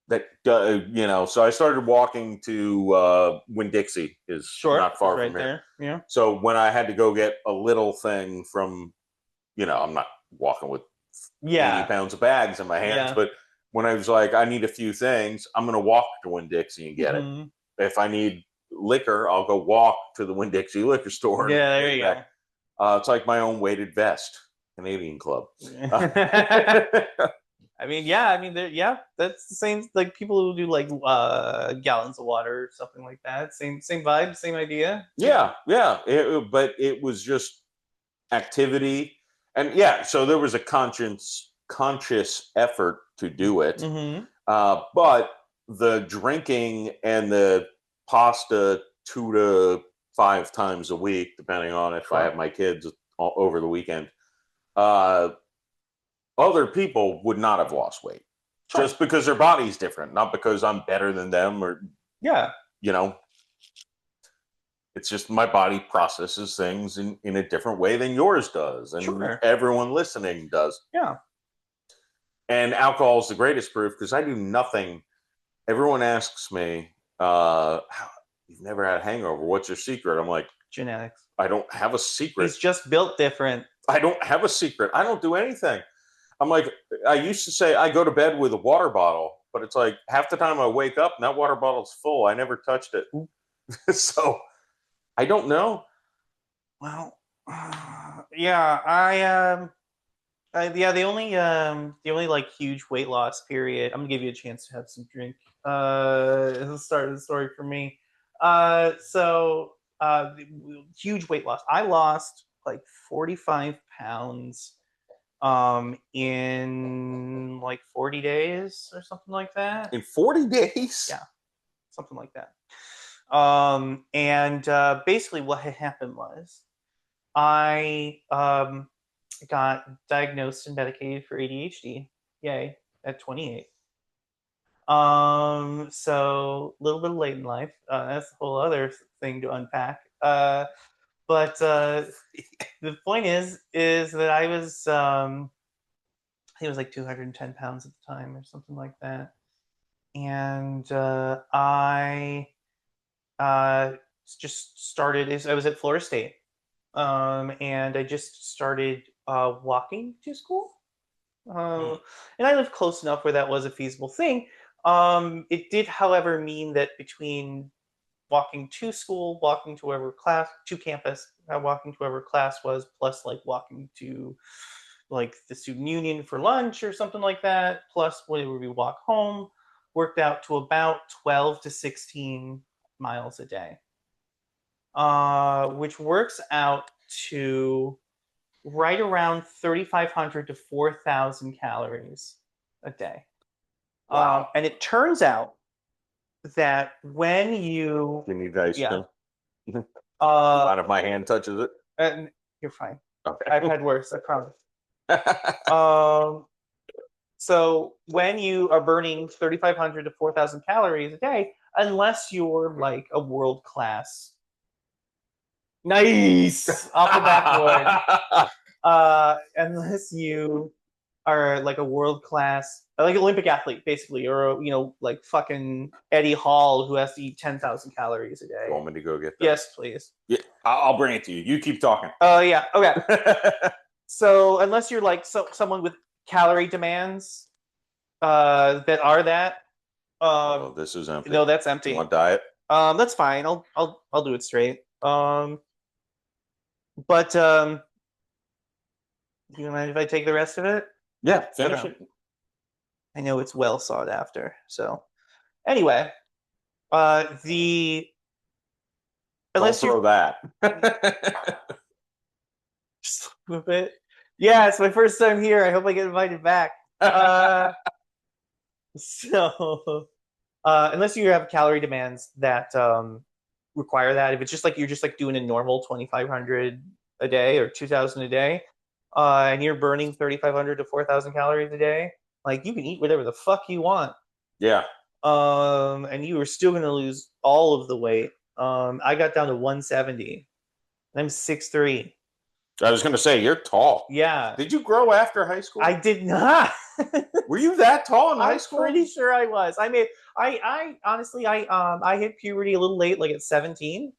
So I started walking to Winn-Dixie is not far right from here. There. Yeah. So when I had to go get a little thing from, I'm not walking with 80 pounds of bags in my hands, but when I was like, I need a few things, I'm going to walk to Winn-Dixie and get it. If I need liquor, I'll go walk to the Winn-Dixie liquor store. Yeah, there you go. It's like my own weighted vest, Canadian Club. I mean, that's the same. Like people who do like gallons of water or something like that. Same vibe, same idea. Yeah. But it was just activity, and so there was a conscious effort to do it. But the drinking and the pasta 2 to 5 times a week, depending on if I have my kids over the weekend, other people would not have lost weight just because their body's different, not because I'm better than them or it's just my body processes things in a different way than yours does, and everyone listening does. Yeah. And alcohol is the greatest proof because I do nothing. Everyone asks me, you've never had a hangover. What's your secret? I'm like, genetics. I don't have a secret. It's just built different. I don't have a secret. I don't do anything. I'm like, I used to say I go to bed with a water bottle, but it's like half the time I wake up and that water bottle's full. I never touched it. So I don't know. Well, the only like huge weight loss period. I'm gonna give you a chance to have some drink. The start of the story for me. Huge weight loss. I lost like 45 pounds in like 40 days or something like that. In 40 days? Yeah, something like that. Basically what had happened was I got diagnosed and medicated for ADHD. Yay, at 28. So a little bit late in life. That's a whole other thing to unpack. But the point is that I was, I think it was like 210 pounds at the time or something like that. And I just started, I was at Florida State. And I just started walking to school. And I lived close enough where that was a feasible thing. It did, however, mean that between walking to school, walking to wherever class, to campus, walking to wherever class was, plus like walking to like the student union for lunch or something like that, plus whenever we walk home, worked out to about 12 to 16 miles a day, which works out to right around 3,500 to 4,000 calories a day. Wow. And it turns out that when you need ice cream? Not if my hand touches it. And you're fine. Okay. I've had worse, I promise. So when you are burning 3,500 to 4,000 calories a day, unless you're like a world class, nice off the backboard, unless you are like a world class, like Olympic athlete, basically, or like fucking Eddie Hall who has to eat 10,000 calories a day. You want me to go get that? Yes, please. Yeah, I'll bring it to you. You keep talking. Oh yeah. Okay. So unless you're like someone with calorie demands that are that. This is empty. No, that's empty. You want diet? That's fine. I'll do it straight. But do you mind if I take the rest of it? Yeah, finish it. I know it's well sought after. So anyway, unless Don't throw that. Just a little bit. Yeah, it's my first time here. I hope I get invited back. So unless you have calorie demands that require that. If it's just like you're just like doing a normal 2,500 a day or 2,000 a day, and you're burning 3,500 to 4,000 calories a day, like you can eat whatever the fuck you want. Yeah. And you are still going to lose all of the weight. I got down to 170. I'm 6'3". I was going to say, you're tall. Yeah. Did you grow after high school? I did not. Were you that tall in high school? I'm pretty sure I was. I honestly, I hit puberty a little late, like at 17.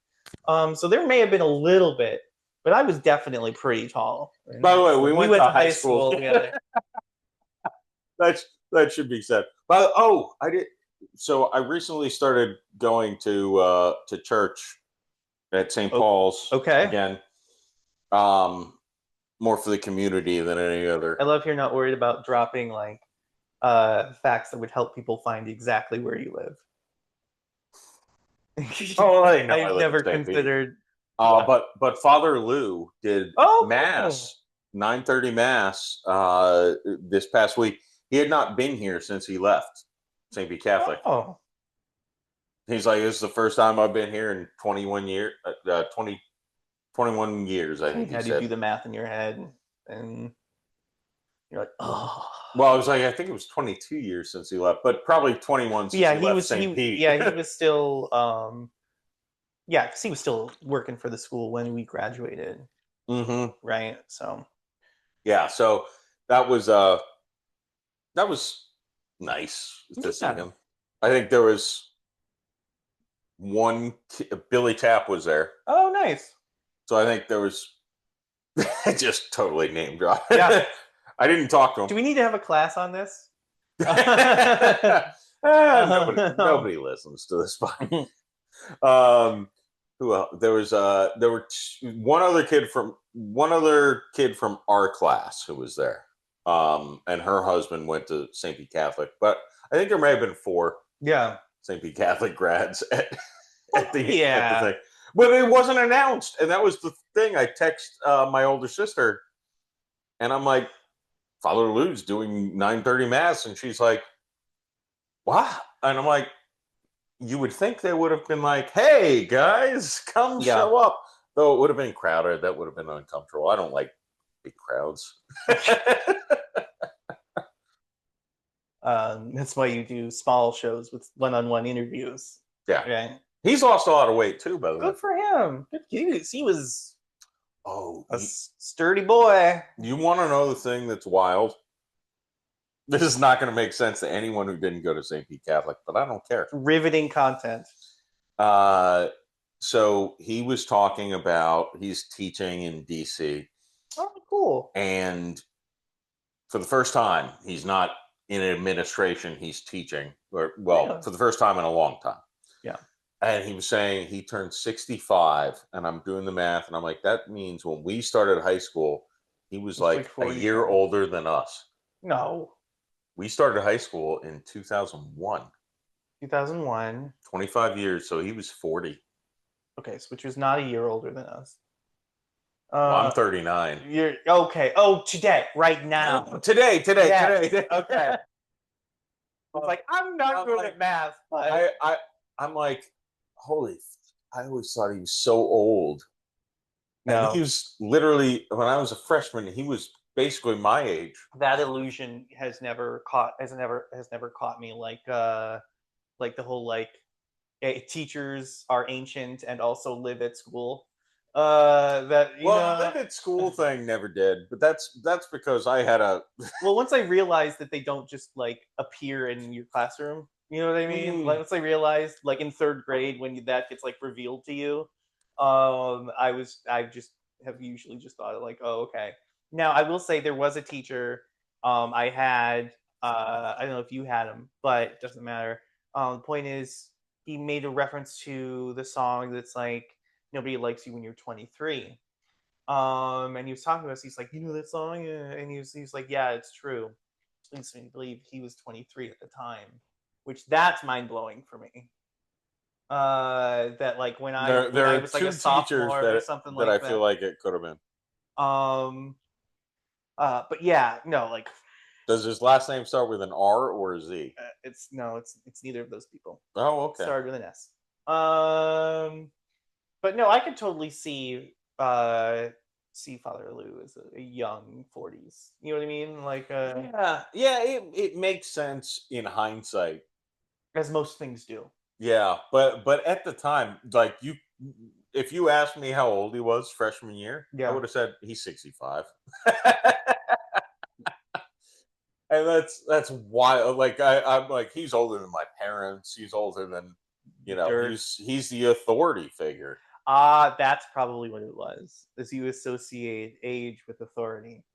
So there may have been a little bit, but I was definitely pretty tall. By the way, we went to high school together. That should be said. But I did. So I recently started going to church at St. Paul's. Okay. Again, more for the community than any other. I love you're not worried about dropping like facts that would help people find exactly where you live. I know. I've never considered. But Father Lou did mass, 9:30 mass this past week. He had not been here since he left St. Pete Catholic. Oh. He's like, this is the first time I've been here in 21 years. 21 years, I think. How do you do the math in your head? And you're like, oh. Well, I was like, I think it was 22 years since he left, but probably 21 since he left St. Pete. Yeah, he was still, because he was still working for the school when we graduated. Mm-hmm. Right. So. Yeah. So that was nice to see him. I think there was one. Billy Tapp was there. Oh, nice. So I think there was. Just totally name drop. Yeah. I didn't talk to him. Do we need to have a class on this? Nobody listens to this podcast. Who else? There were one other kid from our class who was there, and her husband went to St. Pete Catholic. But I think there may have been 4 St. Pete Catholic grads at the thing. But it wasn't announced, and that was the thing. I text my older sister, and I'm like, Father Lou's doing 9:30 mass, and she's like, what? And I'm like, you would think they would have been like, hey guys, come show up. Though it would have been crowded. That would have been uncomfortable. I don't like big crowds. That's why you do small shows with one-on-one interviews. Yeah. Right. He's lost a lot of weight too, by the way. Good for him. He was a sturdy boy. You want to know the thing that's wild? This is not going to make sense to anyone who didn't go to St. Pete Catholic, but I don't care. Riveting content. So he was talking about he's teaching in DC. Oh, cool. And for the first time, he's not in administration, he's teaching. For the first time in a long time. Yeah. And he was saying he turned 65, and I'm doing the math, and I'm like, that means when we started high school, he was like a year older than us. No. We started high school in 2001. 2001. 25 years, so he was 40. Okay, so which was not a year older than us. I'm 39. You're okay. Oh, today, right now. Today. Okay. I was like, I'm not good at math, but I'm like, I always thought he was so old. No. And he was literally, when I was a freshman, he was basically my age. That illusion has never caught me, like the whole teachers are ancient and also live at school. Live at school thing never did, but that's because I had a once I realized that they don't just appear in your classroom, you know what I mean? Once I realized, in 3rd grade when that gets revealed to you, I just have usually just thought oh, okay. Now I will say there was a teacher I had, I don't know if you had him, but it doesn't matter. The point is, he made a reference to the song that's Nobody Likes You When You're 23. And he was talking to us, he's like, you know that song? And he was like, yeah, it's true. Leads me to believe he was 23 at the time, which that's mind-blowing for me. That when I was two a sophomore or something that I feel like it could have been. But yeah, no, does his last name start with an R or a Z? It's neither of those people. Oh, okay. Started with an S. But no, I could totally see Father Lou as a young 40s. You know what I mean? Like yeah, it makes sense in hindsight. as most things do. Yeah, but at the time, like if you asked me how old he was freshman year, I Yeah. would have said he's 65. And that's wild. Like I'm like, he's older than my parents. He's older than Dirt. he's the authority figure. That's probably what it was. Is you associate age with authority,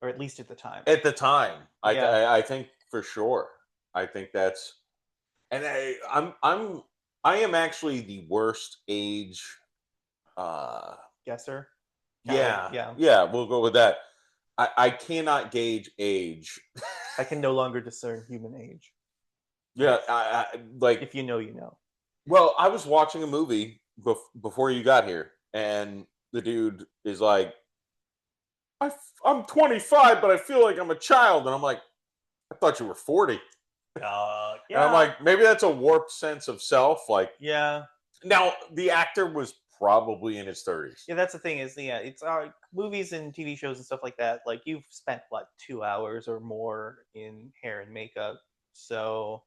or at least at the time. At the time, Yeah. I think for sure. I think that's, and I am actually the worst age. Guesser. Yeah. We'll go with that. I cannot gauge age. I can no longer discern human age. Yeah, like if you know, you know. Well, I was watching a movie before you got here, and the dude is like, I'm 25, but I feel like I'm a child. And I'm like, I thought you were 40. Yeah. And I'm like, maybe that's a warped sense of self. Like, yeah. Now, the actor was probably in his 30s. Yeah, that's the thing is, it's movies and TV shows and stuff like that. Like, you've spent, 2 hours or more in hair and makeup. So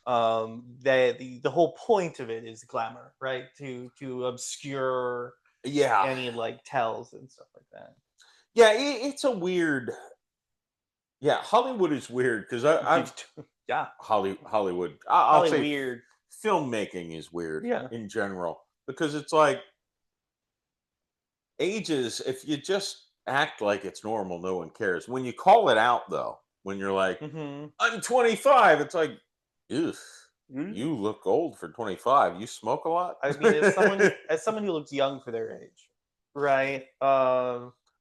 the whole point of it is glamour, right? To obscure any tells and stuff like that. Yeah, it's a weird. Yeah, Hollywood is weird because I've Hollywood. I'll say weird. Filmmaking is weird in general because it's like ages. If you just act like it's normal, no one cares. When you call it out, though, when you're like, I'm 25, it's like, ugh. You look old for 25. You smoke a lot. I mean, as someone who looks young for their age, right?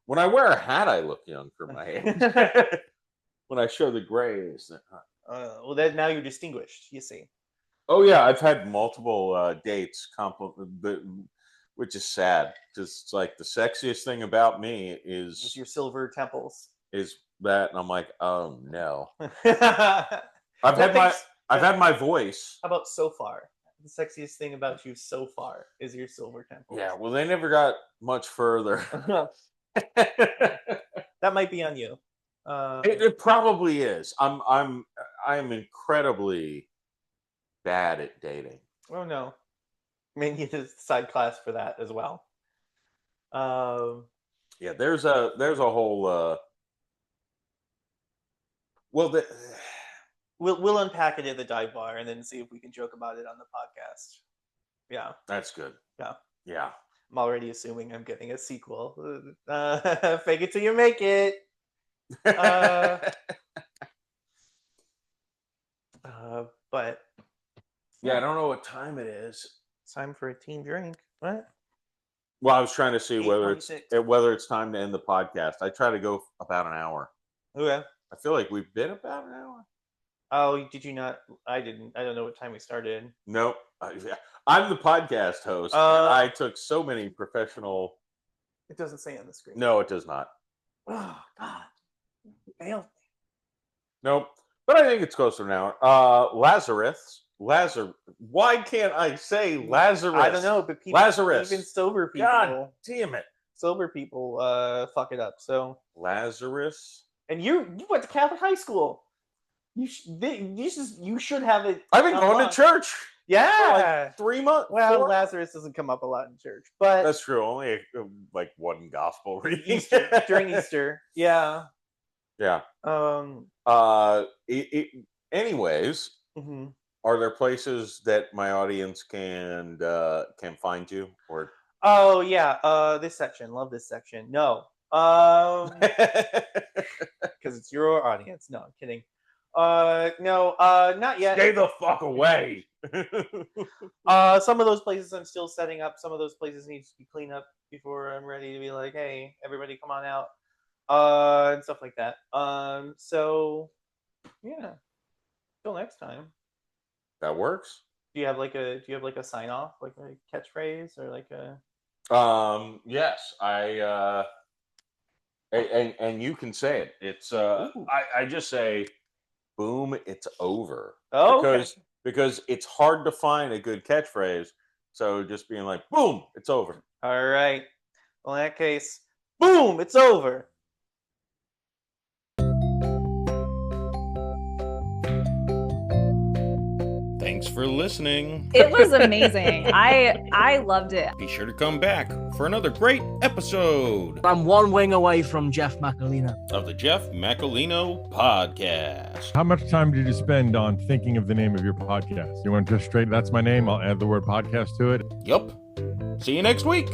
When I wear a hat, I look young for my age. When I show the grays, well, then now you're distinguished. You see. Oh yeah, I've had multiple dates, which is sad because it's like the sexiest thing about me is your silver temples. Is that, and I'm like, oh no. I've had my voice. How about so far? The sexiest thing about you so far is your silver temples. Yeah, well, they never got much further. That might be on you. It probably is. I'm incredibly bad at dating. Oh no, I mean, you need a side class for that as well. Yeah, there's a whole. Well, we'll unpack it at the dive bar and then see if we can joke about it on the podcast. Yeah, that's good. Yeah. I'm already assuming I'm getting a sequel. Fake it till you make it. But yeah, I don't know what time it is. It's time for a team drink. What? Well, I was trying to see whether it's time to end the podcast. I try to go about an hour. Okay. I feel like we've been about an hour. Oh, did you not? I didn't. I don't know what time we started. Nope. I'm the podcast host. I took so many professional. It doesn't say on the screen. No, it does not. Oh God, you failed me. Nope. But I think it's close to an hour. Lazarus. Why can't I say Lazarus? I don't know, but people, Lazarus. Even sober people. God damn it. Sober people fuck it up. So Lazarus. And you went to Catholic high school. You should have it. I've been going to church. Yeah, for like 3 months. Well, 4? Lazarus doesn't come up a lot in church, but that's true. Only like one gospel reading during Easter. Yeah. Yeah. Anyways, are there places that my audience can find you or? Oh yeah, this section. Love this section. No, because it's your audience. No, I'm kidding. No, not yet. Stay the fuck away. Some of those places I'm still setting up. Some of those places need to be cleaned up before I'm ready to be like, hey, everybody come on out. And stuff like that. So yeah. Till next time. That works. Do you have like a sign off, like a catchphrase or like a yes. And you can say it. It's I just say boom, it's over. Oh, because it's hard to find a good catchphrase. So just being like, boom, it's over. All right. Well, in that case, boom, it's over. Thanks for listening. It was amazing. I loved it. Be sure to come back for another great episode I'm one wing away from Jeff Macalino. of the Jeff Macalino Podcast. How much time did you spend on thinking of the name of your podcast? You want just straight, that's my name, I'll add the word podcast to it. Yup. See you next week.